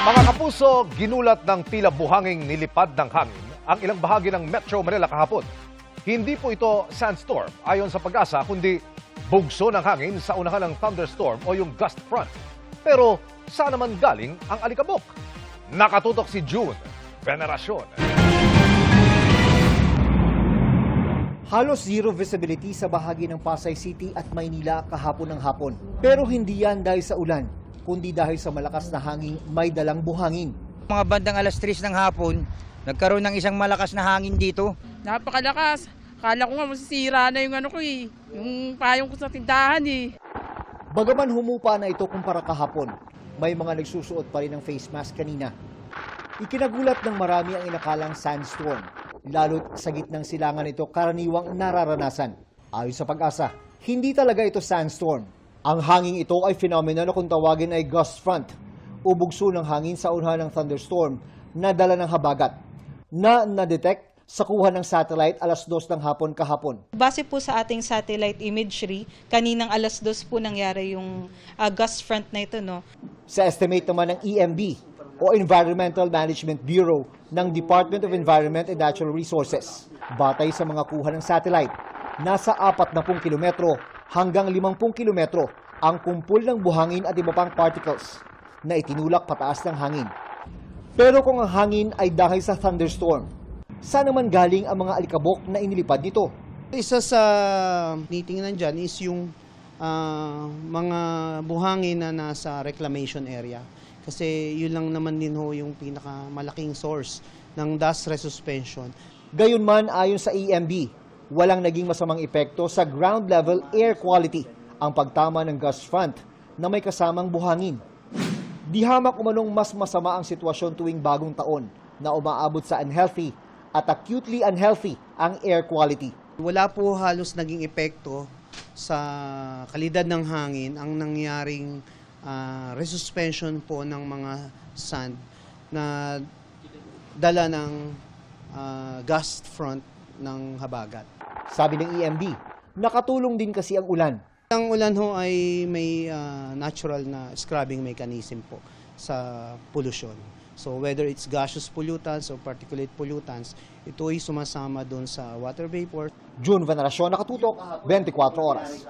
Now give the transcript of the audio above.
Mga kapuso, ginulat ng tila buhanging nilipad ng hangin ang ilang bahagi ng Metro Manila kahapon. Hindi po ito sandstorm ayon sa Pag-asa, kundi bugso ng hangin sa unahan ng thunderstorm o yung gust front. Pero saan naman galing ang alikabok? Nakatutok si June Veneracion. Halos zero visibility sa bahagi ng Pasay City at Maynila kahapon ng hapon. Pero hindi yan dahil sa ulan, kundi dahil sa malakas na hangin may dalang buhangin. Mga bandang alas 3 ng hapon, nagkaroon ng isang malakas na hangin dito. Napakalakas. Kala ko nga masisira na yung yung payong ko sa tindahan eh. Bagaman humupa na ito kumpara kahapon, may mga nagsusuot pa rin ng face mask kanina. Ikinagulat ng marami ang inakalang sandstorm, lalo't sa gitnang silangan ito karaniwang nararanasan. Ayon sa Pag-asa, hindi talaga ito sandstorm. Ang hangin ito ay phenomena na kung tawagin ay gust front, o bugso ng hangin sa unahan ng thunderstorm na dala ng habagat, na na-detect sa kuha ng satellite alas 2 ng hapon kahapon. Base po sa ating satellite imagery, kaninang alas 2 po nangyari yung gust front na ito, no? Sa estimate naman ng EMB o Environmental Management Bureau ng Department of Environment and Natural Resources, batay sa mga kuha ng satellite, nasa 40 kilometro hanggang 50 kilometro ang kumpul ng buhangin at iba pang particles na itinulak pataas ng hangin. Pero kung ang hangin ay dahil sa thunderstorm, saan naman galing ang mga alikabok na inilipad nito? Isa sa tinitingnan dyan is yung mga buhangin na nasa reclamation area. Kasi yun lang naman din ho yung pinakamalaking source ng dust resuspension. Gayunman, ayon sa EMB, walang naging masamang epekto sa ground level air quality ang pagtama ng gust front na may kasamang buhangin. Di hamak umanong mas masama ang sitwasyon tuwing bagong taon na umaabot sa unhealthy at acutely unhealthy ang air quality. Wala po halos naging epekto sa kalidad ng hangin ang nangyaring resuspension po ng mga sand na dala ng gust front ng habagat. Sabi ng EMB, nakatulong din kasi ang ulan. Ang ulan ho ay may natural na scrubbing mechanism po sa pollution. So whether it's gaseous pollutants or particulate pollutants, ito ay sumasama doon sa water vapor. June Veneracion, nakatutok, 24 oras.